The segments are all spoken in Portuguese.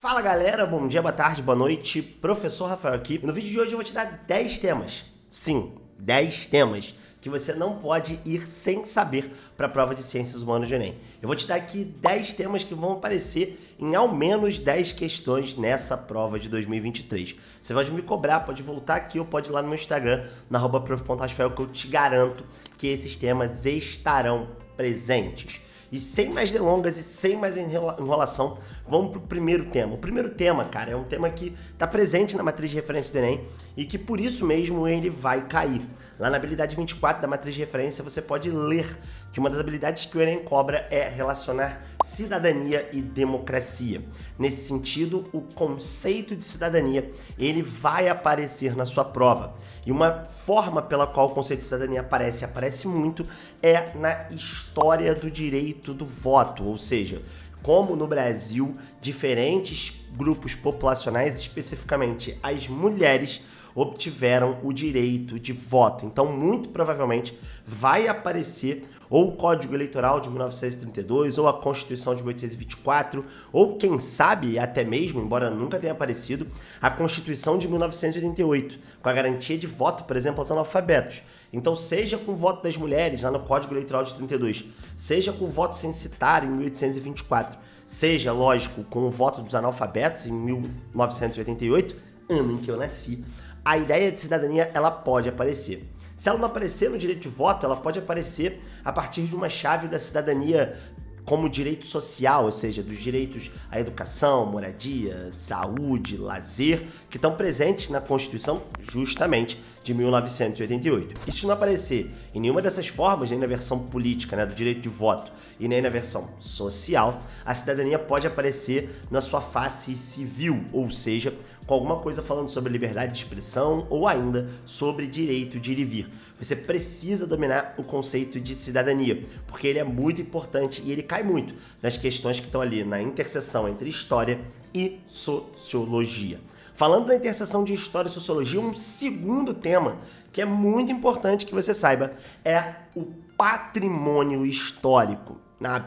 Fala galera, bom dia, boa tarde, boa noite, professor Rafael aqui. No vídeo de hoje eu vou te dar 10 temas, sim, 10 temas que você não pode ir sem saber para a prova de Ciências Humanas do Enem. Eu vou te dar aqui 10 temas que vão aparecer em ao menos 10 questões nessa prova de 2023. Você pode me cobrar, pode voltar aqui ou pode ir lá no meu Instagram, na @prof.rafael, que eu te garanto que esses temas estarão presentes. E sem mais delongas e sem mais enrolação, vamos pro primeiro tema. O primeiro tema, cara, é um tema que está presente na matriz de referência do Enem e que por isso mesmo ele vai cair. Lá na habilidade 24 da matriz de referência você pode ler que uma das habilidades que o Enem cobra é relacionar cidadania e democracia. Nesse sentido, o conceito de cidadania, ele vai aparecer na sua prova. E uma forma pela qual o conceito de cidadania aparece muito, é na história do direito do voto, ou seja, como no Brasil, diferentes grupos populacionais, especificamente as mulheres, obtiveram o direito de voto. Então, muito provavelmente, vai aparecer ou o Código Eleitoral de 1932, ou a Constituição de 1824, ou quem sabe, até mesmo, embora nunca tenha aparecido, a Constituição de 1988, com a garantia de voto, por exemplo, aos analfabetos. Então, seja com o voto das mulheres, lá no Código Eleitoral de 32, seja com o voto censitário em 1824, seja, lógico, com o voto dos analfabetos em 1988, ano em que eu nasci, a ideia de cidadania, ela pode aparecer. Se ela não aparecer no direito de voto, ela pode aparecer a partir de uma chave da cidadania como direito social, ou seja, dos direitos à educação, moradia, saúde, lazer, que estão presentes na Constituição justamente de 1988. E se não aparecer em nenhuma dessas formas, nem na versão política, né, do direito de voto, e nem na versão social, a cidadania pode aparecer na sua face civil, ou seja, com alguma coisa falando sobre liberdade de expressão ou ainda sobre direito de ir e vir. Você precisa dominar o conceito de cidadania, porque ele é muito importante e ele cai muito nas questões que estão ali na interseção entre história e sociologia. Falando da interseção de história e sociologia, um segundo tema que é muito importante que você saiba é o patrimônio histórico. Na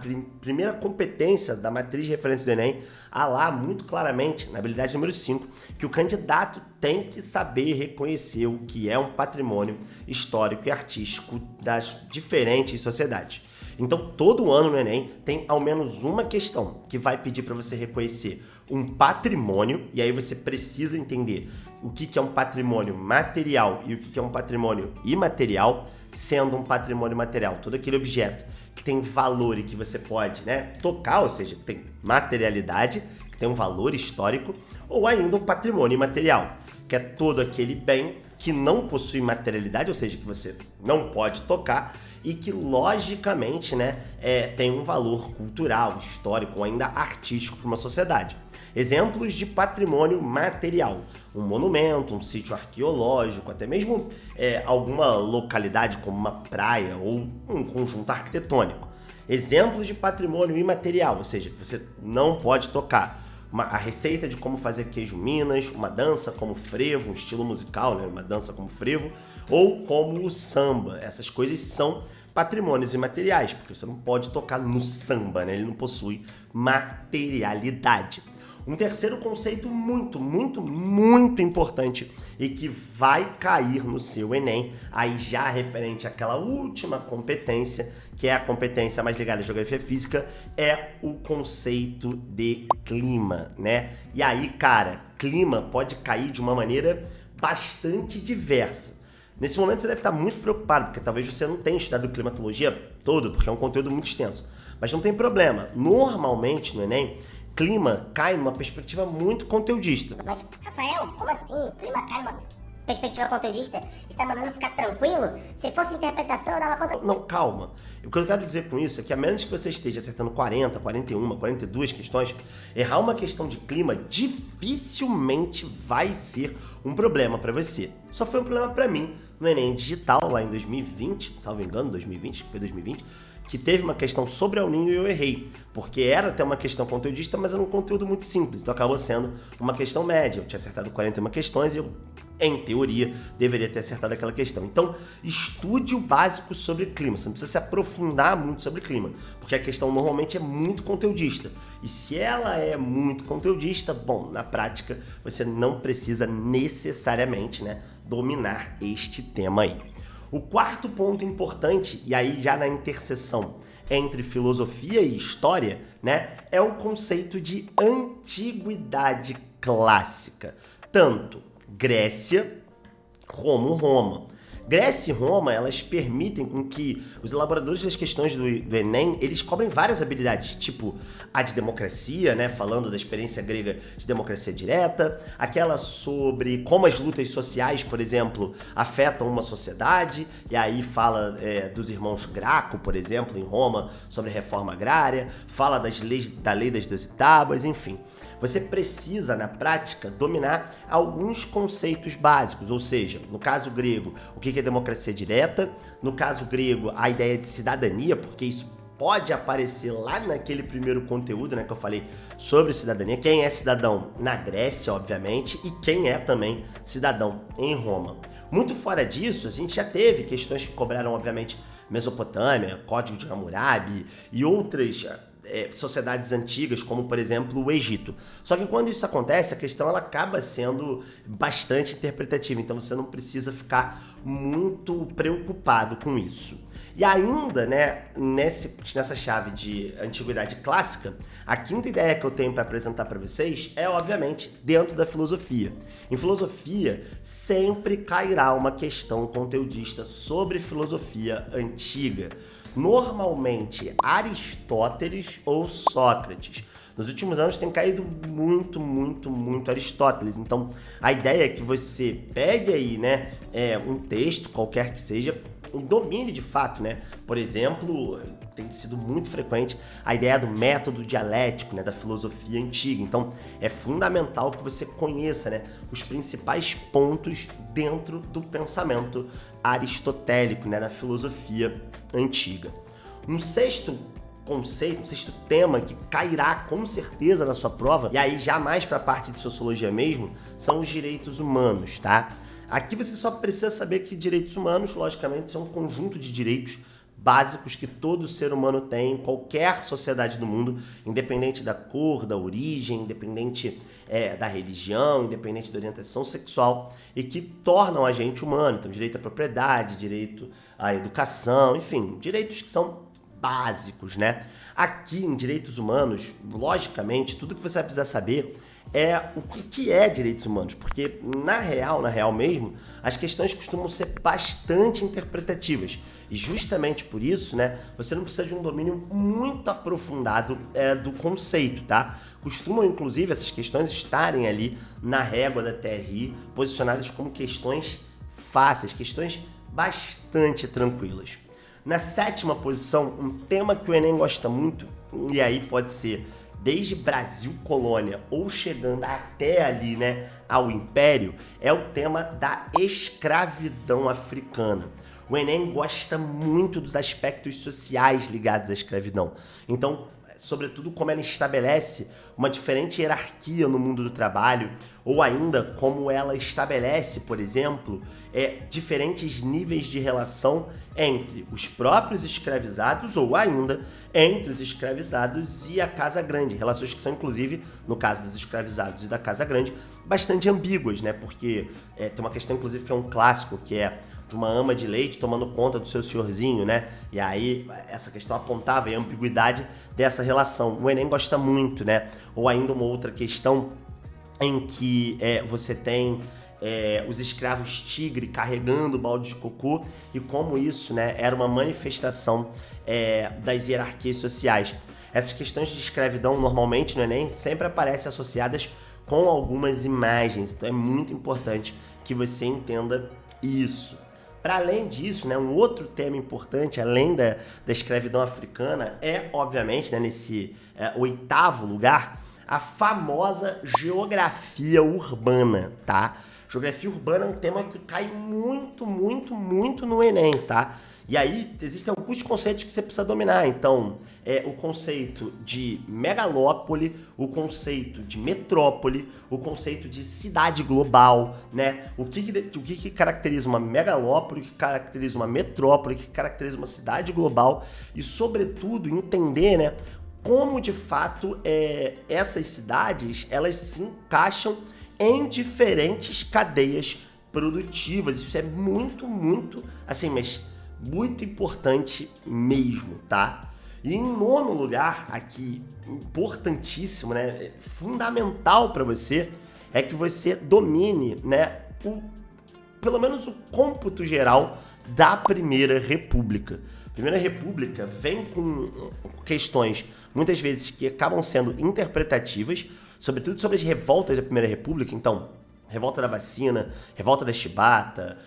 primeira competência da matriz de referência do Enem, há lá muito claramente, na habilidade número 5, que o candidato tem que saber reconhecer o que é um patrimônio histórico e artístico das diferentes sociedades. Então, todo ano no Enem tem ao menos uma questão que vai pedir para você reconhecer um patrimônio, e aí você precisa entender o que é um patrimônio material e o que é um patrimônio imaterial, sendo um patrimônio material todo aquele objeto que tem valor e que você pode, tocar, ou seja, que tem materialidade, que tem um valor histórico, ou ainda um patrimônio imaterial, que é todo aquele bem que não possui materialidade, ou seja, que você não pode tocar e que, logicamente, tem um valor cultural, histórico ou ainda artístico para uma sociedade. Exemplos de patrimônio material: um monumento, um sítio arqueológico, até mesmo alguma localidade como uma praia ou um conjunto arquitetônico. Exemplos de patrimônio imaterial, ou seja, que você não pode tocar: a receita de como fazer queijo Minas, uma dança como frevo, um estilo musical, uma dança como frevo, ou como o samba. Essas coisas são patrimônios imateriais, porque você não pode tocar no samba, ele não possui materialidade. Um terceiro conceito muito importante e que vai cair no seu Enem, aí já referente àquela última competência, que é a competência mais ligada à geografia física, é o conceito de clima, E aí, cara, clima pode cair de uma maneira bastante diversa. Nesse momento você deve estar muito preocupado, porque talvez você não tenha estudado climatologia todo, porque é um conteúdo muito extenso. Mas não tem problema. Normalmente no Enem, clima cai numa perspectiva muito conteudista. Mas, Rafael, como assim? Clima cai numa perspectiva conteudista? Você tá mandando ficar tranquilo? Se fosse interpretação, eu dava conta. Não, calma. O que eu quero dizer com isso é que a menos que você esteja acertando 40, 41, 42 questões, errar uma questão de clima dificilmente vai ser um problema para você. Só foi um problema para mim no Enem Digital, lá em 2020, salvo engano, 2020, foi 2020, que teve uma questão sobre El Niño e eu errei, porque era até uma questão conteudista, mas era um conteúdo muito simples, então acabou sendo uma questão média. Eu tinha acertado 41 questões e eu em teoria, deveria ter acertado aquela questão. Então, estude o básico sobre clima. Você não precisa se aprofundar muito sobre clima, porque a questão normalmente é muito conteudista. E se ela é muito conteudista, bom, na prática, você não precisa necessariamente, né, dominar este tema aí. O quarto ponto importante, e aí já na interseção entre filosofia e história, né, é o conceito de antiguidade clássica. Tanto Grécia como Roma. Grécia e Roma, elas permitem com que os elaboradores das questões do Enem, eles cobrem várias habilidades, tipo a de democracia, né, falando da experiência grega de democracia direta, aquela sobre como as lutas sociais, por exemplo, afetam uma sociedade, e aí fala dos irmãos Graco, por exemplo, em Roma, sobre a reforma agrária, fala das leis, da lei das 12 tábuas, enfim. Você precisa, na prática, dominar alguns conceitos básicos, ou seja, no caso grego, o que é democracia direta, no caso grego, a ideia de cidadania, porque isso pode aparecer lá naquele primeiro conteúdo, né, que eu falei sobre cidadania, quem é cidadão na Grécia, obviamente, e quem é também cidadão em Roma. Muito fora disso, a gente já teve questões que cobraram, obviamente, Mesopotâmia, Código de Hammurabi e outras sociedades antigas, como por exemplo o Egito. Só que quando isso acontece, a questão ela acaba sendo bastante interpretativa, então você não precisa ficar muito preocupado com isso. E ainda, né, nessa chave de antiguidade clássica, a quinta ideia que eu tenho para apresentar para vocês é, obviamente, dentro da filosofia. Em filosofia, sempre cairá uma questão conteudista sobre filosofia antiga. Normalmente, Aristóteles ou Sócrates. Nos últimos anos tem caído muito Aristóteles. Então, a ideia é que você pegue aí, né, um texto, qualquer que seja, e domine de fato, né? Por exemplo, tem sido muito frequente a ideia do método dialético, né, da filosofia antiga. Então, é fundamental que você conheça, né, os principais pontos dentro do pensamento aristotélico, né, da filosofia antiga. Um sexto conceito, um sexto tema que cairá com certeza na sua prova, e aí já mais para a parte de sociologia mesmo, são os direitos humanos, tá? Aqui você só precisa saber que direitos humanos, logicamente, são um conjunto de direitos básicos que todo ser humano tem em qualquer sociedade do mundo, independente da cor, da origem, independente da religião, independente da orientação sexual, e que tornam a gente humano. Então, direito à propriedade, direito à educação, enfim, direitos que são básicos, né? Aqui em direitos humanos, logicamente, tudo que você vai precisar saber é o que é direitos humanos, porque na real mesmo, as questões costumam ser bastante interpretativas e justamente por isso, né, você não precisa de um domínio muito aprofundado do conceito, tá? Costumam, inclusive, essas questões estarem ali na régua da TRI, posicionadas como questões fáceis, questões bastante tranquilas. Na sétima posição, um tema que o Enem gosta muito, e aí pode ser desde Brasil colônia ou chegando até ali, né, ao Império, é o tema da escravidão africana. O Enem gosta muito dos aspectos sociais ligados à escravidão. Então, sobretudo como ela estabelece uma diferente hierarquia no mundo do trabalho, ou ainda como ela estabelece, por exemplo, diferentes níveis de relação entre os próprios escravizados ou ainda entre os escravizados e a Casa Grande. Relações que são, inclusive, no caso dos escravizados e da Casa Grande, bastante ambíguas, né? Porque tem uma questão, inclusive, que é um clássico, que é de uma ama de leite tomando conta do seu senhorzinho, né? E aí essa questão apontava a ambiguidade dessa relação. O Enem gosta muito, né? Ou ainda uma outra questão em que você tem os escravos tigre carregando o balde de cocô e como isso, né, era uma manifestação das hierarquias sociais. Essas questões de escravidão normalmente no Enem sempre aparecem associadas com algumas imagens, então é muito importante que você entenda isso. Para além disso, né, um outro tema importante, além da escravidão africana, é, obviamente, né, nesse oitavo lugar, a famosa geografia urbana, tá? Geografia urbana é um tema que cai muito no Enem, tá? E aí existem alguns conceitos que você precisa dominar. Então, o conceito de megalópole, o conceito de metrópole, o conceito de cidade global, né? O que caracteriza uma megalópole, o que caracteriza uma metrópole, o que caracteriza uma cidade global e, sobretudo, entender, né, como de fato essas cidades elas se encaixam em diferentes cadeias produtivas. Isso é muito, muito, assim, mas muito importante mesmo, tá? E em nono lugar, aqui, importantíssimo, né, fundamental para você, é que você domine, né, pelo menos o cômputo geral da Primeira República. A Primeira República vem com questões, muitas vezes, que acabam sendo interpretativas, sobretudo sobre as revoltas da Primeira República. Então, revolta da vacina, revolta da chibata,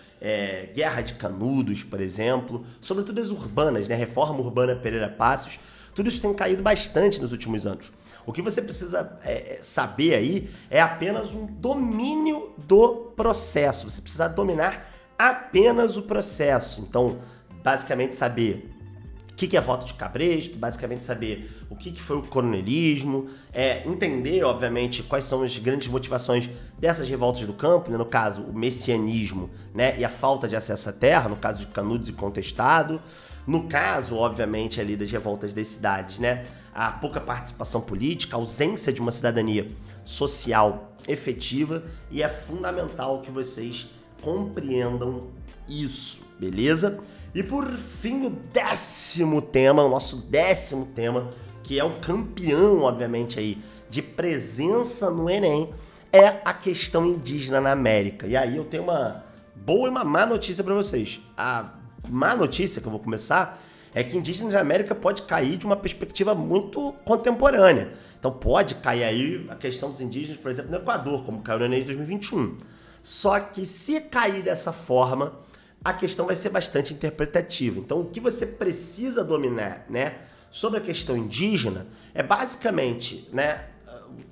guerra de Canudos, por exemplo, sobretudo as urbanas, né? Reforma urbana Pereira Passos, tudo isso tem caído bastante nos últimos anos. O que você precisa saber aí é apenas um domínio do processo. Você precisa dominar apenas o processo. Então, basicamente saber o que é voto de cabresto, basicamente saber o que foi o coronelismo, entender, obviamente, quais são as grandes motivações dessas revoltas do campo, né? No caso, o messianismo, né? E a falta de acesso à terra, no caso de Canudos e Contestado. No caso, obviamente, ali das revoltas das cidades, né? A pouca participação política, a ausência de uma cidadania social efetiva, e é fundamental que vocês compreendam isso, beleza? E por fim, o nosso décimo tema, que é o campeão, obviamente, aí, de presença no Enem, é a questão indígena na América. E aí eu tenho uma boa e uma má notícia para vocês. A má notícia que eu vou começar é que indígenas na América pode cair de uma perspectiva muito contemporânea. Então pode cair aí a questão dos indígenas, por exemplo, no Equador, como caiu no Enem de 2021. Só que se cair dessa forma, a questão vai ser bastante interpretativa. Então, o que você precisa dominar, né, sobre a questão indígena é basicamente, né,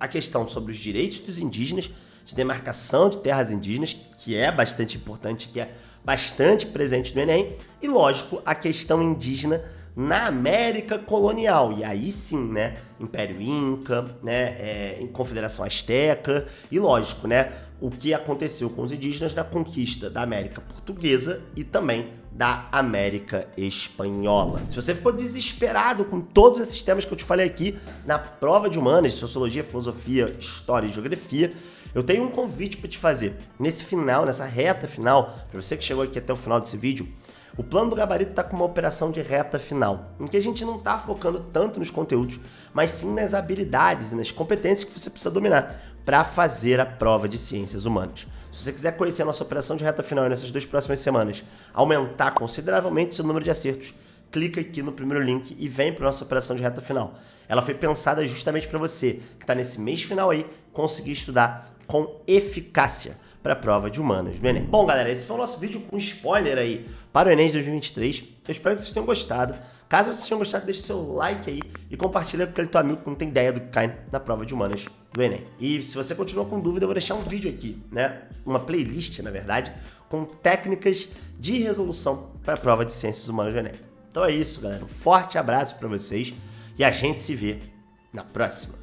a questão sobre os direitos dos indígenas, de demarcação de terras indígenas, que é bastante importante, que é bastante presente no Enem, e, lógico, a questão indígena na América colonial. E aí sim, né, Império Inca, né, Confederação Azteca, e, lógico, né, o que aconteceu com os indígenas na conquista da América Portuguesa e também da América Espanhola. Se você ficou desesperado com todos esses temas que eu te falei aqui na prova de humanas, Sociologia, Filosofia, História e Geografia, eu tenho um convite para te fazer. Nesse final, nessa reta final, para você que chegou aqui até o final desse vídeo, o Plano do Gabarito está com uma operação de reta final, em que a gente não está focando tanto nos conteúdos, mas sim nas habilidades e nas competências que você precisa dominar para fazer a prova de Ciências Humanas. Se você quiser conhecer a nossa operação de reta final nessas 2 próximas semanas, aumentar consideravelmente seu número de acertos, clica aqui no primeiro link e vem para nossa operação de reta final. Ela foi pensada justamente para você, que está nesse mês final aí, conseguir estudar com eficácia para a prova de humanas do Enem. Bom, galera, esse foi o nosso vídeo com spoiler aí para o Enem de 2023. Eu espero que vocês tenham gostado. Caso vocês tenham gostado, deixe seu like aí e compartilha com aquele teu amigo que não tem ideia do que cai na prova de humanas do Enem. E se você continua com dúvida, eu vou deixar um vídeo aqui, né? Uma playlist, na verdade, com técnicas de resolução para a prova de Ciências Humanas do Enem. Então é isso, galera. Um forte abraço para vocês e a gente se vê na próxima.